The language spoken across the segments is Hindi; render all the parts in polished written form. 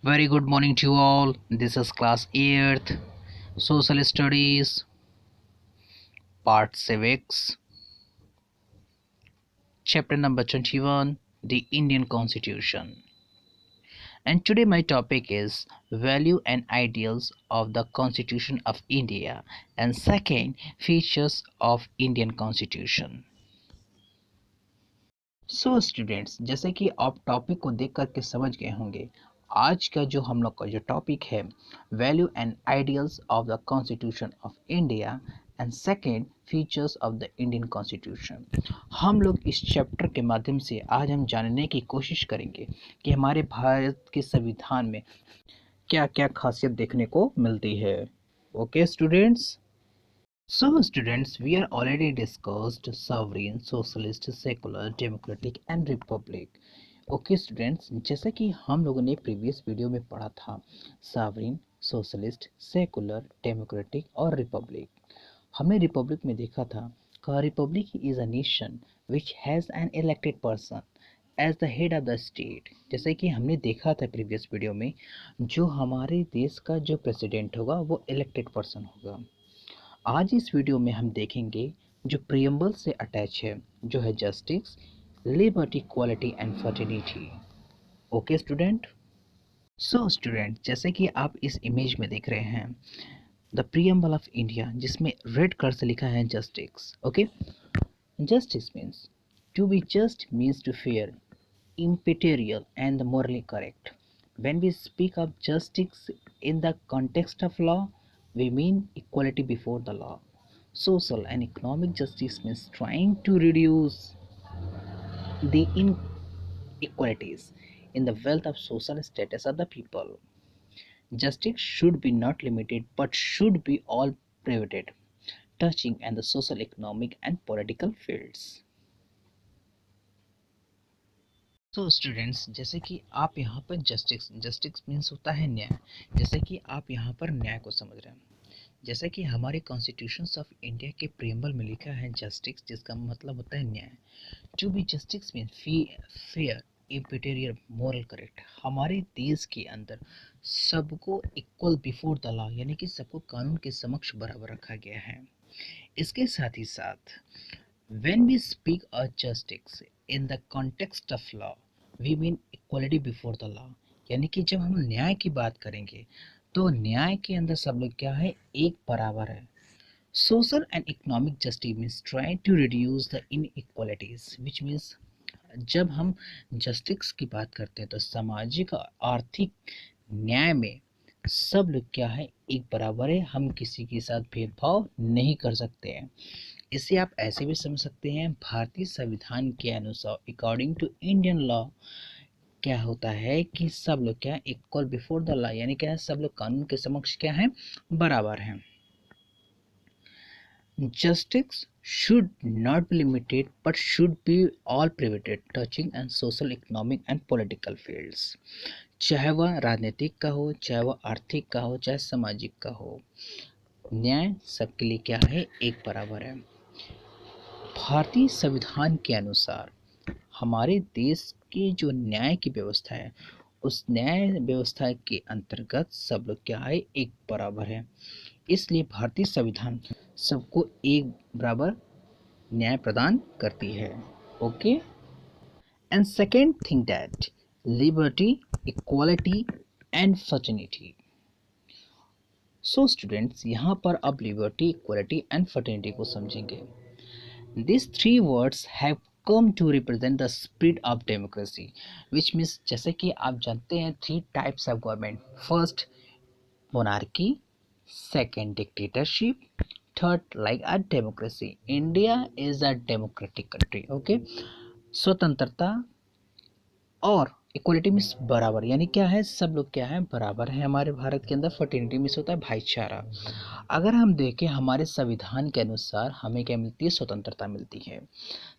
Very good morning to you all. This is class 8th Social Studies Part Civics Chapter number 21 The Indian Constitution. And today my topic is Value and Ideals of the Constitution of India and second features of Indian Constitution. So students, जैसे कि आप टॉपिक को देख करके समझ गए होंगे, आज का जो हम लोग का जो टॉपिक है value and ideals of the constitution of India and second features of the Indian constitution. हम लोग इस चैप्टर के माध्यम से आज हम जानने की कोशिश करेंगे कि हमारे भारत के संविधान में क्या क्या खासियत देखने को मिलती है। Okay students. So students, we are already discussed sovereign, socialist, secular, democratic and republic. Okay students, जैसे कि हम लोगों ने प्रीवियस वीडियो में पढ़ा था सॉवरेन, सोशलिस्ट, सेकुलर, डेमोक्रेटिक और रिपब्लिक। हमने रिपब्लिक में देखा था कि republic is a nation which has an elected person as the head of the state. जैसे कि हमने देखा था प्रीवियस वीडियो में, जो हमारे देश का जो प्रेसिडेंट होगा वो इलेक्टेड पर्सन होगा। आज इस वीडियो में हम देखेंगे जो प्रियम्बल से अटैच है, जो है justice, liberty, equality and fraternity. Okay student. So student, जैसे कि आप इस इमेज में देख रहे हैं द प्रियम्बल ऑफ इंडिया, जिसमें रेड कलर से लिखा है justice. Okay, justice means to be just means to fair, impartial and morally correct. When we speak of justice in the context of law, we mean equality before the law. Social and economic justice means trying to reduce the inequalities in the wealth of social status of the people. Justice should be not limited but should be all pervaded, touching and the social, economic and political fields. तो स्टूडेंट्स, जैसे कि आप यहाँ पर जस्टिस जस्टिस मीन्स होता है न्याय। जैसे कि आप यहाँ पर न्याय को समझ रहे हैं, जैसे कि हमारे कॉन्स्टिट्यूशन ऑफ इंडिया के प्रियम्बल में लिखा है जस्टिस, जिसका मतलब होता है न्याय। To be justice mean fair, impartial, moral correct. हमारे देश के अंदर सबको इक्वल बिफोर द लॉ, यानी कि सबको कानून के समक्ष बराबर रखा गया है। इसके साथ ही साथ when we speak of justice in the context of law, we mean equality before the law। यानी कि जब हम न्याय की बात करेंगे तो न्याय के अंदर सब लोग क्या है, एक बराबर है। Social and economic justice means try to reduce the inequalities, which means जब हम जस्टिस की बात करते हैं तो सामाजिक और आर्थिक न्याय में सब लोग क्या है, एक बराबर है। हम किसी के साथ भेदभाव नहीं कर सकते हैं। इसे आप ऐसे भी समझ सकते हैं, भारतीय संविधान के अनुसार अकॉर्डिंग टू इंडियन लॉ क्या होता है कि सब लोग क्या इक्वल बिफोर द लॉ, यानी क्या है, सब लोग कानून के समक्ष क्या है, बराबर हैं। Justice should not be limited but should be all pervaded, touching and social, economic and political fields। चाहे वह राजनीतिक का हो, चाहे वह आर्थिक का हो, चाहे सामाजिक का हो, न्याय सबके लिए क्या है, एक बराबर है। भारतीय संविधान के अनुसार हमारे देश की जो न्याय की व्यवस्था है, उस न्याय व्यवस्था के अंतर्गत सब लोग क्या है, एक बराबर है। इसलिए भारतीय संविधान सबको एक बराबर न्याय प्रदान करती है। Okay, and second thing that liberty, equality and fraternity. So students, यहाँ पर अब लिबर्टी, इक्वालिटी एंड फ्रेटर्निटी को समझेंगे। These three words have come to represent the spirit of democracy, which means जैसे कि आप जानते हैं three types of government. First, monarchy. Second, dictatorship. Third, like a democracy. India is a democratic country. Okay, स्वतंत्रता और इक्वलिटी मीन्स बराबर, यानी क्या है, सब लोग क्या है, बराबर है हमारे भारत के अंदर। फर्टिनिटी मीन्स होता है भाईचारा। अगर हम देखें हमारे संविधान के अनुसार हमें क्या मिलती है, स्वतंत्रता मिलती है।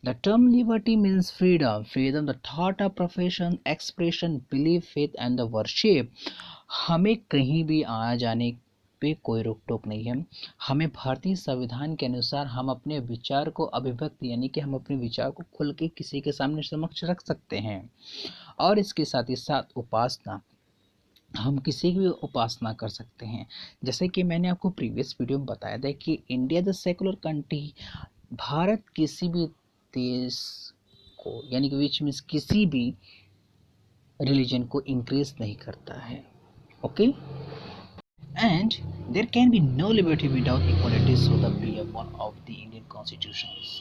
The term liberty means freedom, freedom the thought of profession, expression, belief, faith and the worship. हमें कहीं भी आ जाने पे कोई रोक टोक नहीं है। हमें भारतीय संविधान के अनुसार हम अपने विचार को अभिव्यक्त, यानी कि हम अपने विचार को खुल के किसी के सामने समक्ष रख सकते हैं। और इसके साथ ही साथ उपासना, हम किसी की भी उपासना कर सकते हैं। जैसे कि मैंने आपको प्रीवियस वीडियो में बताया था कि India the secular country, Bharat किसी भी देश को यानी कि विच मीन्स किसी भी रिलीजन को इंक्रीज नहीं करता है। Okay, and there can be no liberty without equality, so the preamble of the Indian constitutions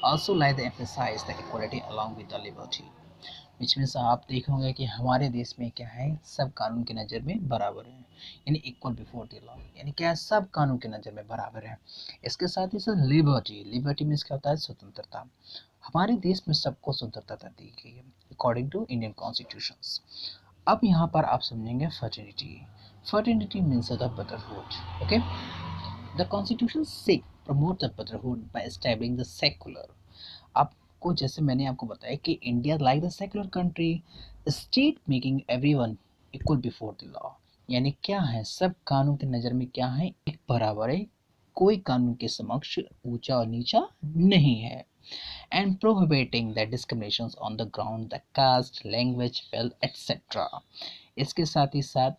also like to emphasize the equality along with the liberty, which means आप देखोगे कि हमारे देश में क्या है, सब कानून की नज़र में बराबर है, यानी इक्वल बिफोर द लॉ, यानी क्या है, सब कानून की नज़र में बराबर है। इसके साथ ही साथ लिबर्टी, लिबर्टी मीन्स क्या होता है, स्वतंत्रता। हमारे देश में सबको स्वतंत्रता दी गई है अकॉर्डिंग टू इंडियन कॉन्स्टिट्यूशंस। अब यहाँ पर आप समझेंगे fertility. Fertility means the brotherhood. Okay, the constitution sick promote the brotherhood by establishing the secular। आपको जैसे मैंने आपको बताया कि India like the secular country, state making everyone equal before the law, यानी क्या है, सब कानून की नज़र में क्या है, एक बराबर है, कोई कानून के समक्ष ऊंचा और नीचा नहीं है। And prohibiting the discriminations on the ground the caste, language, wealth, etc. इसके साथ ही साथ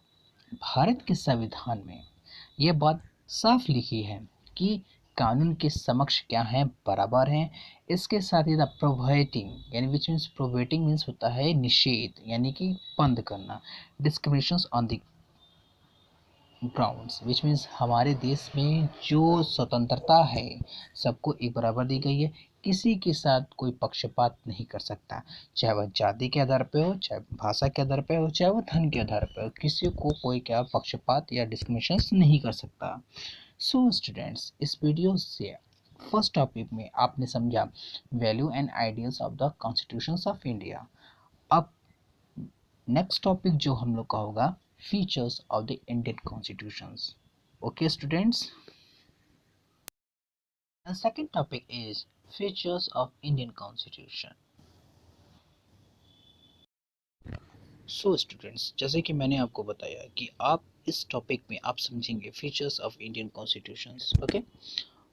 भारत के संविधान में यह बात साफ लिखी है कि कानून के समक्ष क्या है, बराबर हैं। इसके साथ ही द प्रोवाइटिंग यानी विच मीन्स, प्रोवाइटिंग मीन्स होता है निषेध यानी कि बंद करना, discriminations on the grounds which means हमारे देश में जो स्वतंत्रता है सबको एक बराबर दी गई है, किसी के साथ कोई पक्षपात नहीं कर सकता, चाहे वह जाति के आधार पे हो, चाहे भाषा के आधार पे हो, चाहे वह धन के आधार पे हो, किसी को कोई क्या पक्षपात या डिस्क्रिमिनेशन नहीं कर सकता। सो स्टूडेंट्स, इस वीडियो से फर्स्ट टॉपिक में आपने समझा value and ideals of the constitutions of India. अब नेक्स्ट टॉपिक जो हम लोग का होगा, features of the Indian constitutions. Okay students, the second topic is features of Indian constitution. So students, जैसे कि मैंने आपको बताया कि आप इस टॉपिक में आप समझेंगे features of Indian constitutions. Okay,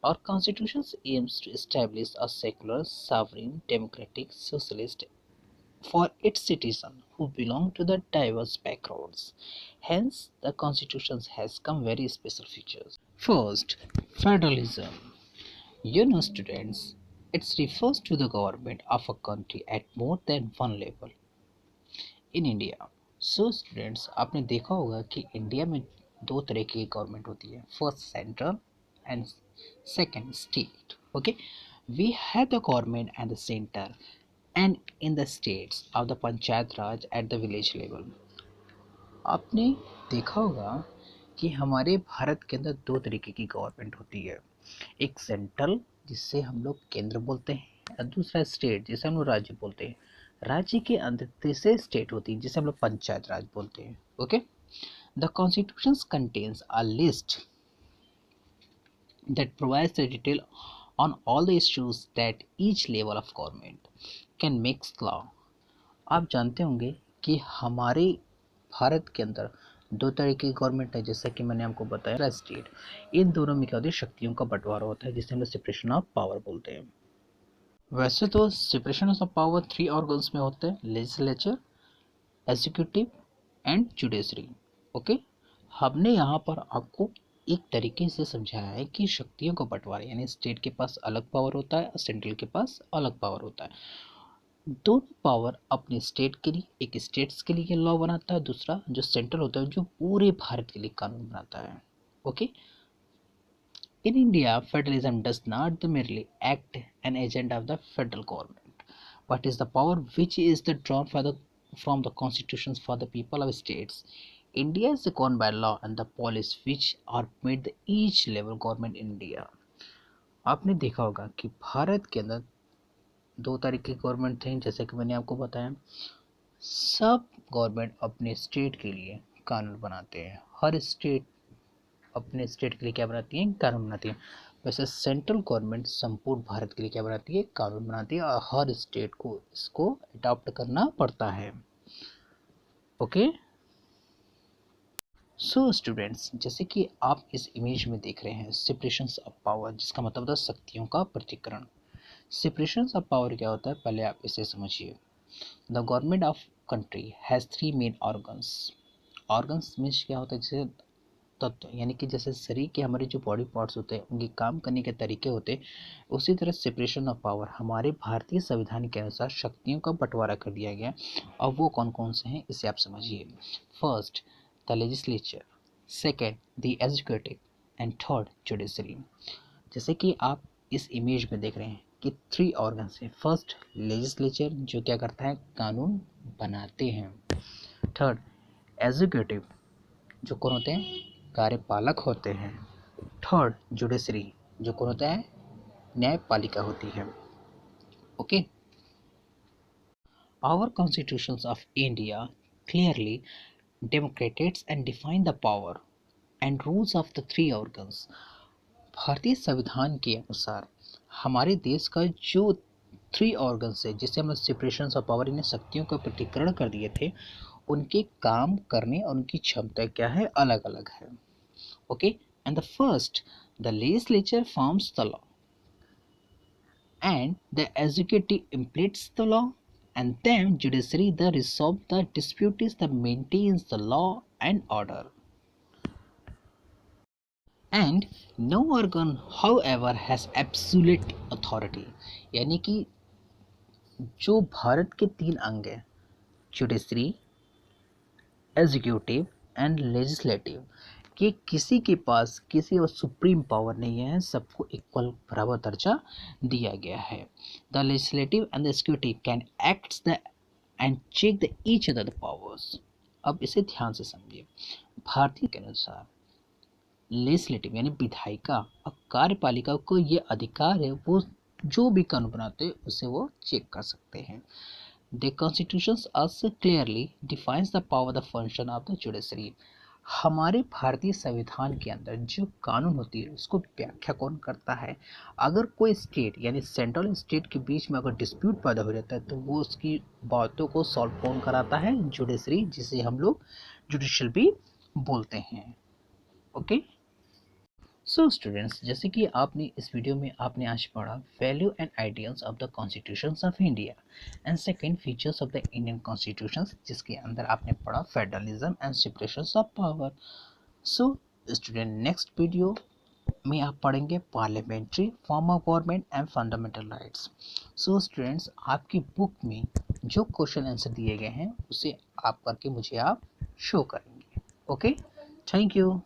और constitutions aims to establish a secular sovereign democratic socialist for its citizens who belong to the diverse backgrounds. Hence, the Constitution has come very special features. First, federalism. You know, students, it refers to the government of a country at more than one level in India. So, students, आपने देखा होगा कि इंडिया में दो तरह की गवर्नमेंट होती है, first central and second state. Okay, we have the government and the center and in the states of the panchayat raj at the village level। आपने देखा होगा कि हमारे भारत के अंदर दो तरीके की गवर्नमेंट होती है, एक सेंट्रल जिसे हम लोग केंद्र बोलते हैं और दूसरा स्टेट जिसे हम लोग राज्य बोलते हैं। राज्य के अंदर तीसरे स्टेट होती है जिसे हम लोग पंचायत राज बोलते हैं। Okay, the constitution contains a list that provides the detail on all the issues that each level of government can make law। आप जानते होंगे कि हमारे भारत के अंदर दो तरह की गवर्नमेंट है, जैसा कि मैंने आपको बताया स्टेट, इन दोनों में क्या होती है, शक्तियों का बंटवारा होता है जिसे हम लोग सेपरेशन ऑफ पावर बोलते हैं। वैसे तो separation of power three organs में होते हैं, legislature, executive and judiciary. Okay, हमने यहाँ पर आपको एक तरीके से समझाया है कि शक्तियों का बंटवारा, यानी स्टेट के पास अलग पावर होता है और सेंट्रल के पास अलग पावर होता है। दोनों पावर अपने स्टेट के लिए, एक स्टेट्स के लिए लॉ बनाता है, दूसरा जो सेंट्रल होता है जो पूरे भारत के लिए कानून बनाता है। Okay, in India federalism does not merely act an agent of the federal government, but is the power which is the drawn from the constitutions for the people of states। India is governed by law and the policies which are made the each level government in India। आपने देखा होगा कि भारत के अंदर दो तरह की गवर्नमेंट थे, जैसे कि मैंने आपको बताया। सब गवर्नमेंट अपने स्टेट के लिए कानून बनाते हैं, हर स्टेट अपने स्टेट के लिए क्या बनाती है, कानून बनाती है। वैसे सेंट्रल गवर्नमेंट संपूर्ण भारत के लिए क्या बनाती है, कानून बनाती है, और हर स्टेट को इसको अडॉप्ट करना पड़ता है। ओके, सो स्टूडेंट्स, जैसे कि आप इस इमेज में देख रहे हैं सेपरेशन ऑफ पावर, जिसका मतलब था शक्तियों का पृथक्करण। सेपरेशन ऑफ पावर क्या होता है, पहले आप इसे समझिए। The government of country has three main organs organs means क्या होता है, जैसे तत्व, यानी कि जैसे शरीर के हमारे जो बॉडी पार्ट्स होते हैं उनके काम करने के तरीके होते हैं, उसी तरह सेपरेशन ऑफ पावर हमारे भारतीय संविधान के अनुसार शक्तियों का बंटवारा कर दिया गया। अब वो कौन कौन से हैं इसे आप समझिए। First, the legislature, second the executive, and third judiciary. जैसे कि आप इस इमेज में देख रहे हैं कि 3 ऑर्गन्स हैं। फर्स्ट, लेजिस्लेचर जो क्या करता है, कानून बनाते हैं। थर्ड, एग्जीक्यूटिव जो कौन होते हैं, कार्यपालक होते हैं। थर्ड, जुडिशरी जो कौन होता है, न्यायपालिका होती है। Okay, our constitutions of India clearly demarcates and define the power and rules of the 3 organs. भारतीय संविधान के अनुसार हमारे देश का जो 3 ऑर्गन्स है, जिसे हमने सेपरेशन ऑफ पावर, इन्हें शक्तियों का पृथक्करण कर दिए थे, उनके काम करने और उनकी क्षमता क्या है, अलग अलग है। Okay, and the first, the legislature forms the law and the executive implements the law, and then judiciary the resolve the disputes, the maintains the law and order. And no organ however has absolute authority, यानी कि जो भारत के 3 अंग हैं, जुडिशरी, एग्जीक्यूटिव एंड लेजिस्लेटिव, कि किसी के पास किसी और सुप्रीम पावर नहीं है, सबको इक्वल बराबर दर्जा दिया गया है। The legislative and the executive can act the and check the each other the powers. अब इसे ध्यान से समझिए। भारतीय के अनुसार लेजिस्लेटिव यानी विधायिका और कार्यपालिका को ये अधिकार है, वो जो भी कानून बनाते हैं उसे वो चेक कर सकते हैं। The Constitution also clearly defines the power, the function of the judiciary. हमारे भारतीय संविधान के अंदर जो कानून होती है उसको व्याख्या कौन करता है। अगर कोई स्टेट यानी सेंट्रल स्टेट के बीच में अगर डिस्प्यूट पैदा हो जाता है तो वो उसकी बातों को सॉल्व कौन कराता है, जुडिशरी, जिसे हम लोग जुडिशियल भी बोलते हैं। ओके, सो स्टूडेंट्स, जैसे कि आपने इस वीडियो में आपने आज पढ़ा value and ideals of the constitutions of India and second features of the Indian constitutions, जिसके अंदर आपने पढ़ा federalism and separation of power. So student, next video में आप पढ़ेंगे parliamentary form of government and fundamental rights. So students, आपकी बुक में जो क्वेश्चन आंसर दिए गए हैं उसे आप करके मुझे आप शो करेंगे। Okay, thank you.